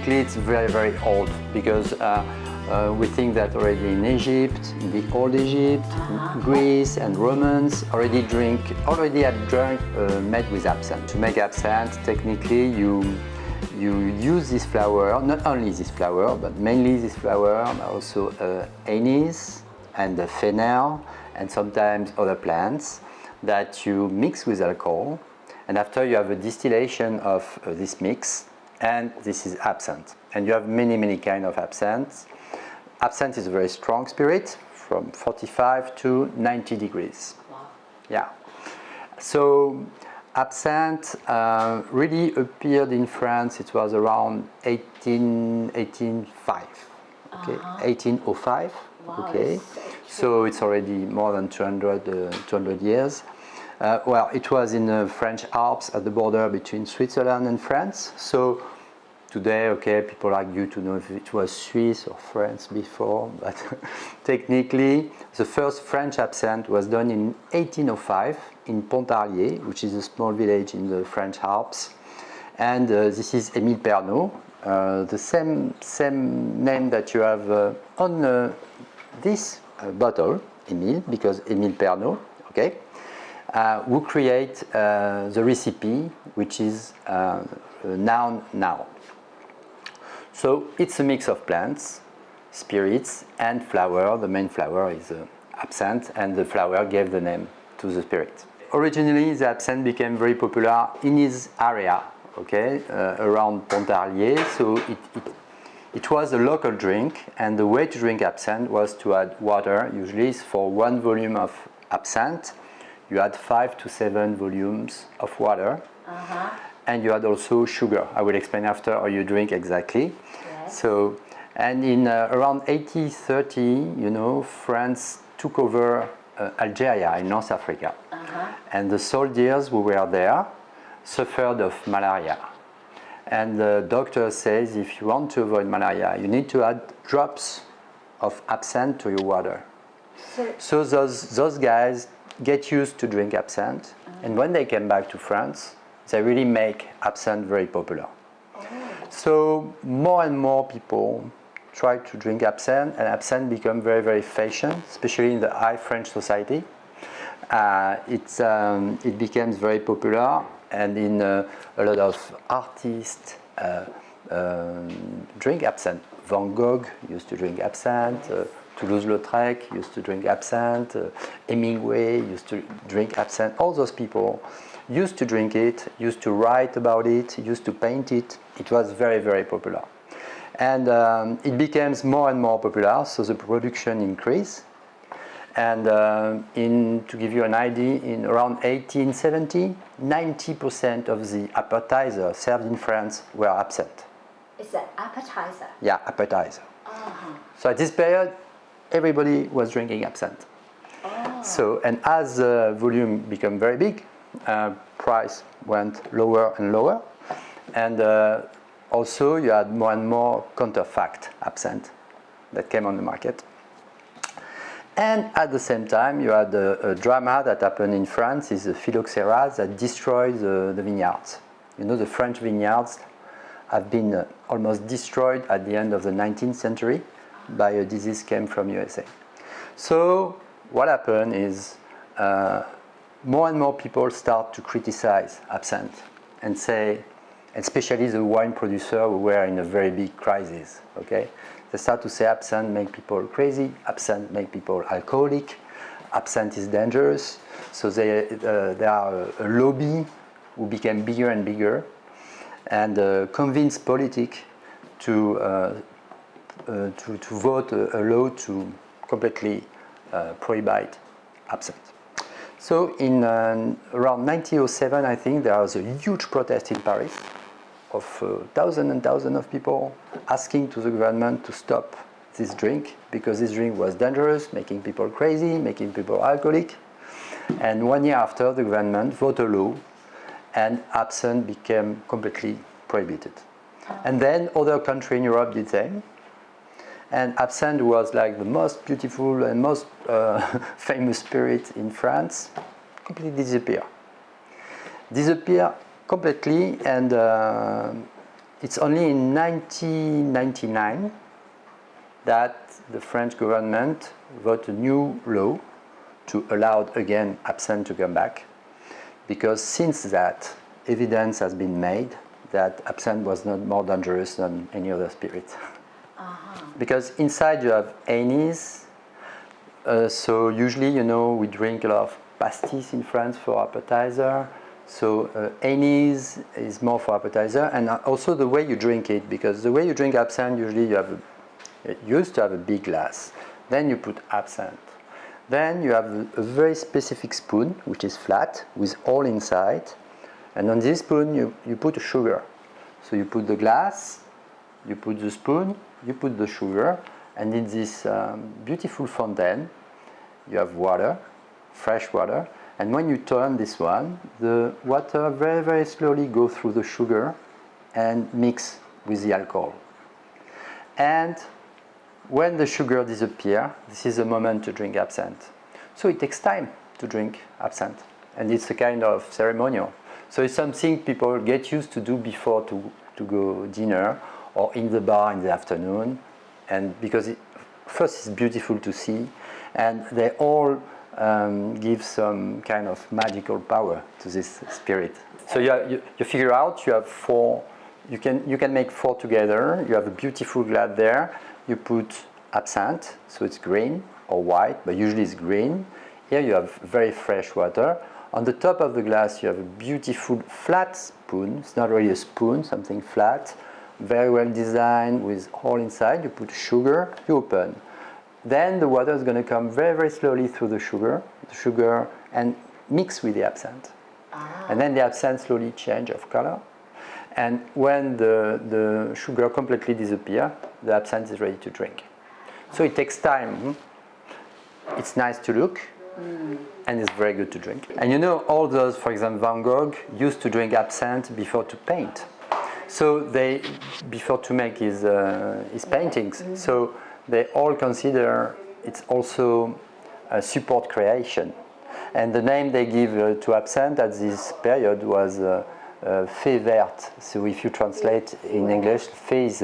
technically it's very, very old because we think that already in Egypt, in the old Egypt, Greece and Romans already had drunk made with absinthe. To make absinthe, technically you use this flower, not only this flower, but mainly this flower, also anise and fennel and sometimes other plants that you mix with alcohol, and after you have a distillation of this mix, and this is absinthe. And you have many, many kinds of absinthe. Absinthe is a very strong spirit, from 45 to 90 degrees. Wow. Yeah. So absinthe really appeared in France. It was around 1805. Okay, 1805. Wow, Okay, so it's already more than 200 years. Well, it was in the French Alps at the border between Switzerland and France. So today, okay, people argue to know if it was Swiss or France before, but technically the first French absinthe was done in 1805 in Pontarlier, which is a small village in the French Alps. And this is Émile Pernot, the same name that you have on this bottle, Émile, because Émile Pernot, okay, who create the recipe, which is known now. So it's a mix of plants, spirits, and flower. The main flower is absinthe, and the flower gave the name to the spirit. Originally, the absinthe became very popular in his area, okay, around Pontarlier. So it was a local drink, and the way to drink absinthe was to add water. Usually, for 1 volume of absinthe, you add 5 to 7 volumes of water. And you add also sugar. I will explain after how you drink exactly. Yes. So, and in around 1830, you know, France took over Algeria in North Africa. And the soldiers who were there suffered of malaria. And the doctor says if you want to avoid malaria, you need to add drops of absinthe to your water. So those guys get used to drink absinthe. And when they came back to France, they really make absinthe very popular. So more and more people try to drink absinthe, and absinthe become very, very fashion, especially in the high French society. It becomes very popular, and in a lot of artists drink absinthe. Van Gogh used to drink absinthe, Toulouse-Lautrec used to drink absinthe, Hemingway used to drink absinthe. All those people used to drink it, used to write about it, used to paint it. It was very, very popular. And it becomes more and more popular, so the production increased. And to give you an idea, in around 1870, 90% of the appetizers served in France were absinthe. It's an appetizer? Yeah, appetizer. So at this period, everybody was drinking absinthe. So, and as the volume became very big, price went lower and lower, and also you had more and more counterfeit absinthe that came on the market. And at the same time, you had a drama that happened in France, is the phylloxera that destroyed the vineyards. You know, the French vineyards have been almost destroyed at the end of the 19th century by a disease came from USA. So what happened is more and more people start to criticize absinthe and say, especially the wine producer who were in a very big crisis, okay? They start to say absinthe make people crazy, absinthe make people alcoholic, absinthe is dangerous. So there are a lobby who became bigger and bigger and convinced politics to vote a law to completely prohibit absinthe. So in around 1907, I think, there was a huge protest in Paris of thousands and thousands of people asking to the government to stop this drink because this drink was dangerous, making people crazy, making people alcoholic. And 1 year after, the government voted a law and absinthe became completely prohibited. And then other countries in Europe did the same. And absinthe was like the most beautiful and most famous spirit in France, completely disappear completely, and it's only in 1999 that the French government wrote a new law to allow again absinthe to come back, because since that evidence has been made that absinthe was not more dangerous than any other spirit. Because inside you have anise, so usually we drink a lot of pastis in France for appetizer. So anise is more for appetizer, and also the way you drink it, because the way you drink absinthe, usually you used to have a big glass, then you put absinthe, then you have a very specific spoon which is flat with hole inside, and on this spoon you put sugar. So you put the glass, you put the spoon, you put the sugar, and in this beautiful fountain you have water, fresh water. And when you turn this one, the water very, very slowly goes through the sugar and mix with the alcohol. And when the sugar disappears, this is the moment to drink absinthe. So it takes time to drink absinthe, and it's a kind of ceremonial. So it's something people get used to do before to go dinner or in the bar in the afternoon, and because first it's beautiful to see, and they all give some kind of magical power to this spirit. So you figure out you have four. You can make four together. You have a beautiful glass there. You put absinthe, so it's green or white, but usually it's green. Here you have very fresh water. On the top of the glass you have a beautiful flat spoon. It's not really a spoon, something flat, very well designed with hole inside. You put sugar. You open. Then the water is going to come very, very slowly through the sugar and mix with the absinthe. And then the absinthe slowly changes of color. And when the sugar completely disappears, the absinthe is ready to drink. So it takes time. It's nice to look, and it's very good to drink. And all those, for example, Van Gogh used to drink absinthe before to paint. So before to make his paintings. So they all consider it's also a support creation. And the name they give to absinthe at this period was fée verte. So if you translate in English, fée is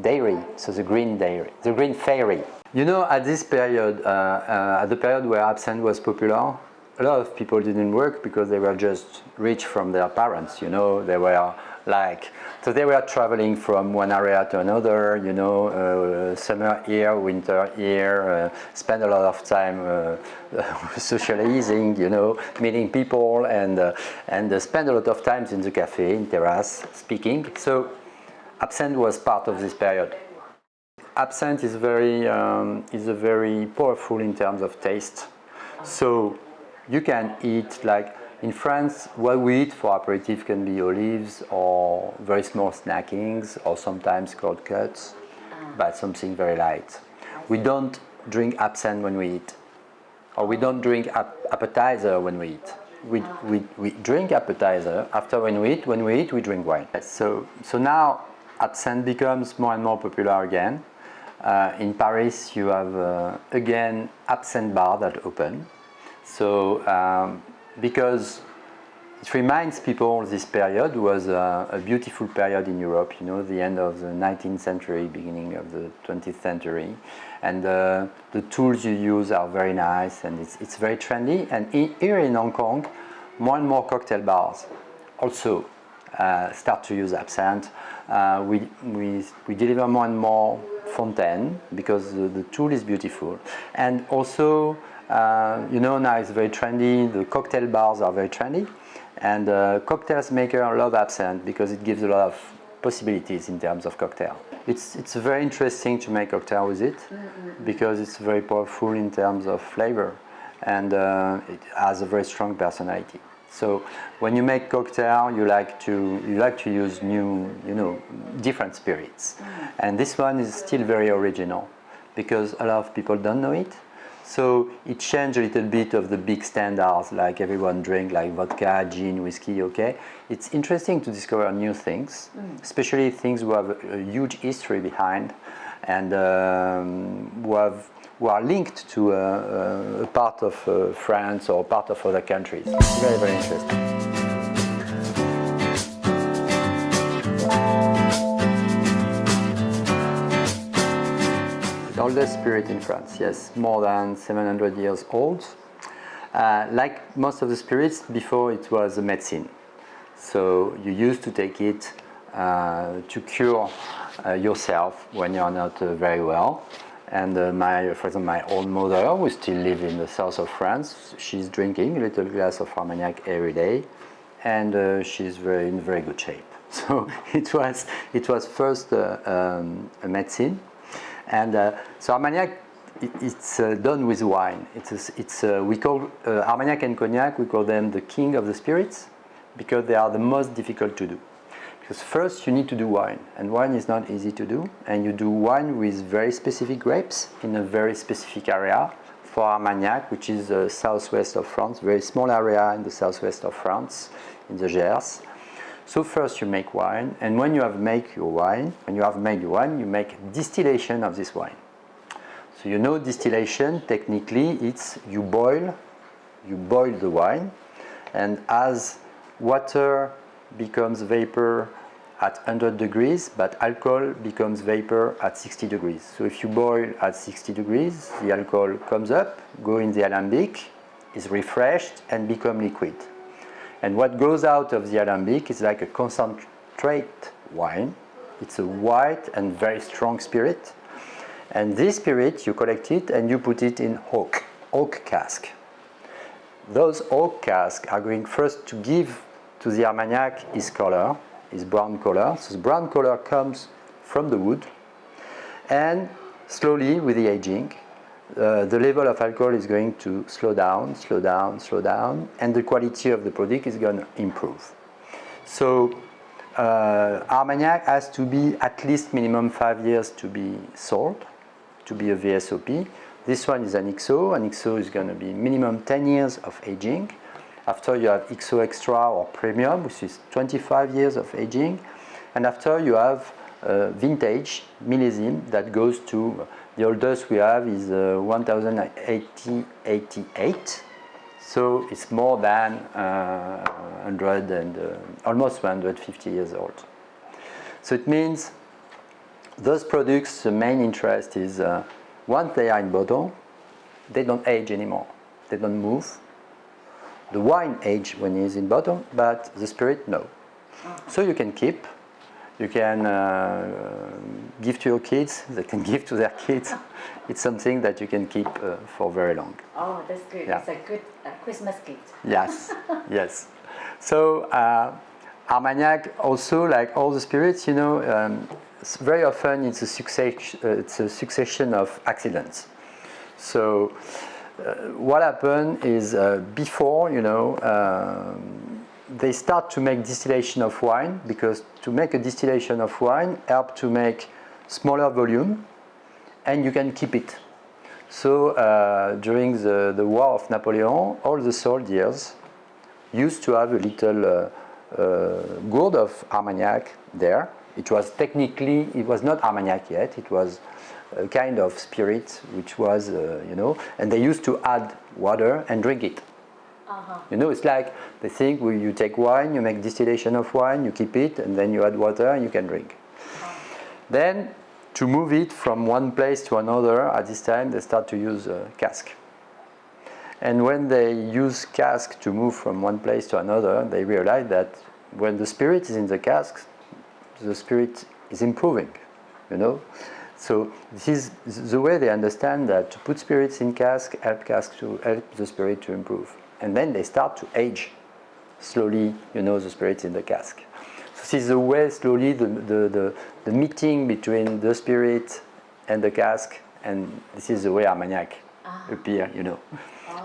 dairy, so the green dairy, the green fairy. At this period, at the period where absinthe was popular, a lot of people didn't work because they were just rich from their parents. They were so they were traveling from one area to another, summer here, winter here, spend a lot of time socializing, meeting people, and spend a lot of time in the cafe, in terrace, speaking. So absinthe was part of this period. Absinthe is very powerful in terms of taste. So you can eat in France, what we eat for aperitif can be olives or very small snackings or sometimes cold cuts, but something very light. We don't drink absinthe when we eat, or we don't drink appetizer when we eat. We drink appetizer after when we eat. When we eat, we drink wine. So now absinthe becomes more and more popular again. In Paris, you have again absinthe bar that open. So because it reminds people this period was a beautiful period in Europe, the end of the 19th century, beginning of the 20th century. And the tools you use are very nice, and it's very trendy. And here in Hong Kong, more and more cocktail bars also start to use absinthe. We deliver more and more fontaine because the tool is beautiful. And also, now it's very trendy. The cocktail bars are very trendy, and cocktails maker love absinthe because it gives a lot of possibilities in terms of cocktail. It's very interesting to make cocktail with it because it's very powerful in terms of flavor, and it has a very strong personality. So when you make cocktail, you like to use new, different spirits, and this one is still very original because a lot of people don't know it. So it changed a little bit of the big standards like everyone drink, like vodka, gin, whiskey, okay? It's interesting to discover new things, especially things who have a huge history behind and who are linked to a part of France or part of other countries. It's very, very interesting. oldest spirit in France, yes, more than 700 years old. Like most of the spirits, before it was a medicine. So you used to take it to cure yourself when you're not very well. And for example, my old mother, who still lives in the south of France, she's drinking a little glass of Armagnac every day, and she's in very good shape. So it was first a medicine, and so Armagnac, it's done with wine. We call Armagnac and Cognac, we call them the king of the spirits, because they are the most difficult to do. Because first you need to do wine, and wine is not easy to do, and you do wine with very specific grapes in a very specific area. For Armagnac, which is the southwest of France, very small area in the southwest of France, in the Gers. So first you make wine, and when you have made your wine, you make distillation of this wine. So you know distillation, technically, it's you boil the wine, and as water becomes vapor at 100 degrees, but alcohol becomes vapor at 60 degrees. So if you boil at 60 degrees, the alcohol comes up, go in the alembic, is refreshed, and become liquid. And what goes out of the alembic is like a concentrate wine. It's a white and very strong spirit. And this spirit, you collect it and you put it in oak cask. Those oak casks are going first to give to the Armagnac its color, its brown color. So the brown color comes from the wood, and slowly with the aging, the level of alcohol is going to slow down, and the quality of the product is going to improve. So Armagnac has to be at least minimum 5 years to be sold, to be a VSOP. This one is an XO. An XO is going to be minimum 10 years of aging. After you have XO Extra or Premium, which is 25 years of aging. And after you have vintage, millésime, that goes to, the oldest we have is 1088. So it's more than 100 and almost 150 years old. So it means those products, the main interest is once they are in bottle, they don't age anymore. They don't move. The wine age when it is in bottle, but the spirit, no. So you can keep, you can give to your kids, they can give to their kids. It's something that you can keep for very long. Oh, that's good. Yeah. It's a good Christmas gift. Yes, yes. So Armagnac also, like all the spirits, you know, very often it's a succession of accidents. So what happened is before, you know, they start to make distillation of wine, because to make a distillation of wine help to make smaller volume, and you can keep it. So during the War of Napoleon, all the soldiers used to have a little gourd of Armagnac there. It was technically, it was not Armagnac yet, it was a kind of spirit which was, you know, and they used to add water and drink it. You know, it's like they think you take wine, you make distillation of wine, you keep it, and then you add water and you can drink. Then, to move it from one place to another, at this time they start to use cask. And when they use cask to move from one place to another, they realize that when the spirit is in the cask, the spirit is improving, you know. So this is the way they understand that to put spirits in cask to help the spirit to improve. And then they start to age slowly, you know, the spirits in the cask. So this is the way slowly the meeting between the spirit and the cask, and this is the way Armagnac appear, you know.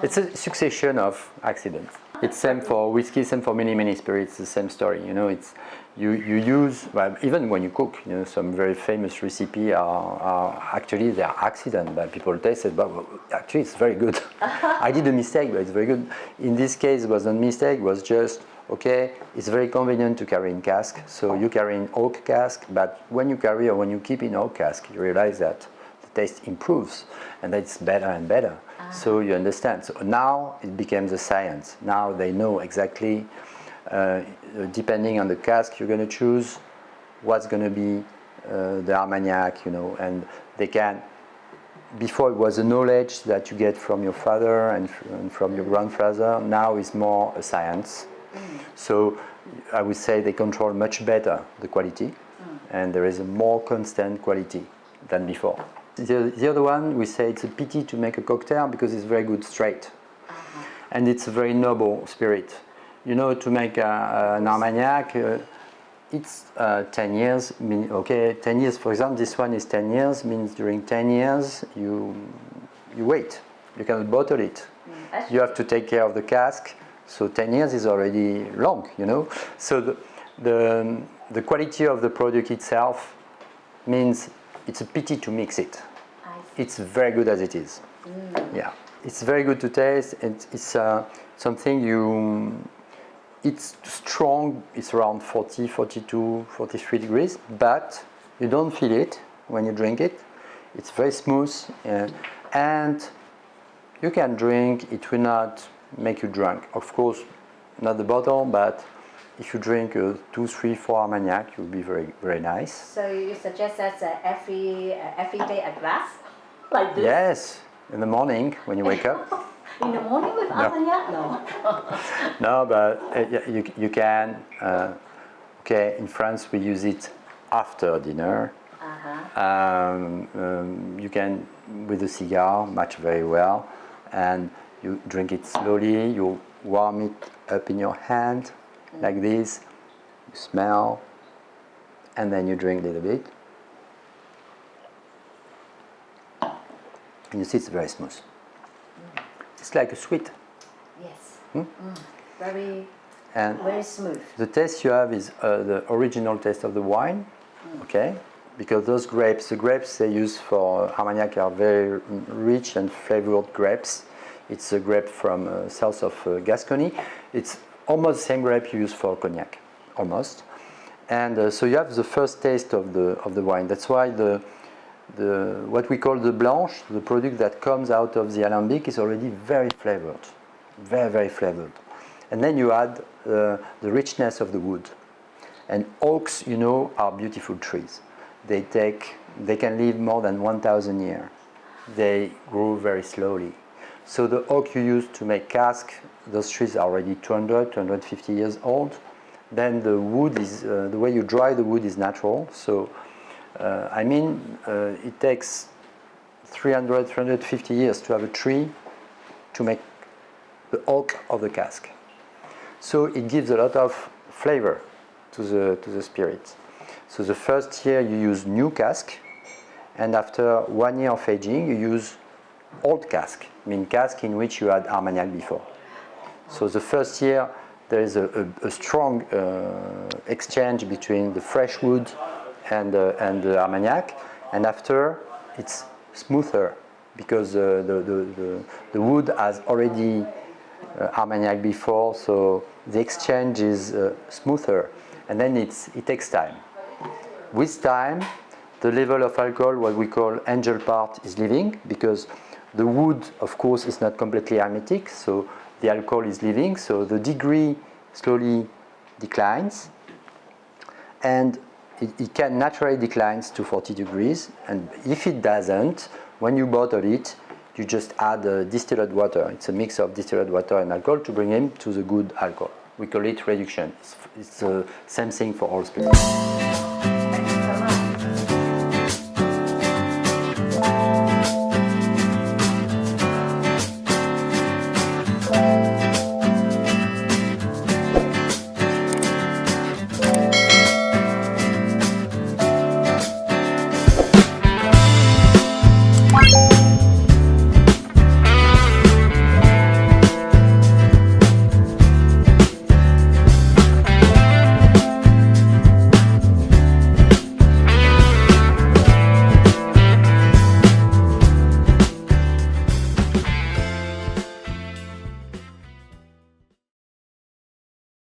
It's a succession of accidents. It's same for whiskey, same for many spirits, the same story, you know. It's you use, well, even when you cook, you know, some very famous recipe are actually they are accident, but people taste it, but actually it's very good. I did a mistake, but it's very good. In this case, it wasn't a mistake, it was just, okay, it's very convenient to carry in cask, so you carry in oak cask, but when you carry or when you keep in oak cask, you realize that the taste improves, and that it's better and better. So you understand. So now it becomes a science. Now they know exactly, depending on the cask you're going to choose, what's going to be the Armagnac, you know, and they can before it was a knowledge that you get from your father and from your grandfather. Now it's more a science. So I would say they control much better the quality, and there is a more constant quality than before. The other one, we say it's a pity to make a cocktail because it's very good straight. And it's a very noble spirit. You know, to make an Armagnac, it's 10 years. 10 years, for example, this one is 10 years, means during 10 years you wait. You cannot bottle it. You have to take care of the cask. So 10 years is already long, you know. So the quality of the product itself means it's a pity to mix it. It's very good as it is. Yeah, it's very good to taste. It's something it's strong. It's around 40, 42, 43 degrees, but you don't feel it when you drink it. It's very smooth, and you can drink. It will not make you drunk. Of course, not the bottle, but if you drink 2, 3, 4 Armagnac, it will be very, very nice. So you suggest that every day a glass, like this? Yes, in the morning when you wake up. In the morning with Armagnac? No. No, but you can. Okay, in France we use it after dinner. You can with a cigar, match very well, and you drink it slowly. You warm it up in your hand like this. You smell, and then you drink a little bit. And you see it's very smooth. It's like a sweet. Yes. Very smooth. The taste you have is the original taste of the wine, okay? Because those grapes, the grapes they use for Armagnac are very rich and flavored grapes. It's a grape from south of Gascony. It's almost the same grape you use for Cognac, almost. And so you have the first taste of the wine. That's why what we call the Blanc, the product that comes out of the alembic, is already very flavored, very, very flavored. And then you add the richness of the wood. And oaks, you know, are beautiful trees. They can live more than 1,000 years. They grow very slowly. So the oak you use to make cask, those trees are already 200, 250 years old. Then the wood is, the way you dry the wood is natural. So it takes 300, 350 years to have a tree to make the oak of the cask. So it gives a lot of flavor to the spirit. So the first year you use new cask, and after 1 year of aging you use old cask, cask in which you had Armagnac before. So the first year there is a strong exchange between the fresh wood and the Armagnac, and after it's smoother because the wood has already Armagnac before, so the exchange is smoother, and then it takes time. With time, the level of alcohol, what we call angel part, is leaving because the wood, of course, is not completely aromatic, so the alcohol is leaving, so the degree slowly declines, and it can naturally decline to 40 degrees, and if it doesn't, when you bottle it, you just add distilled water. It's a mix of distilled water and alcohol to bring him to the good alcohol. We call it reduction. It's the same thing for all spirits.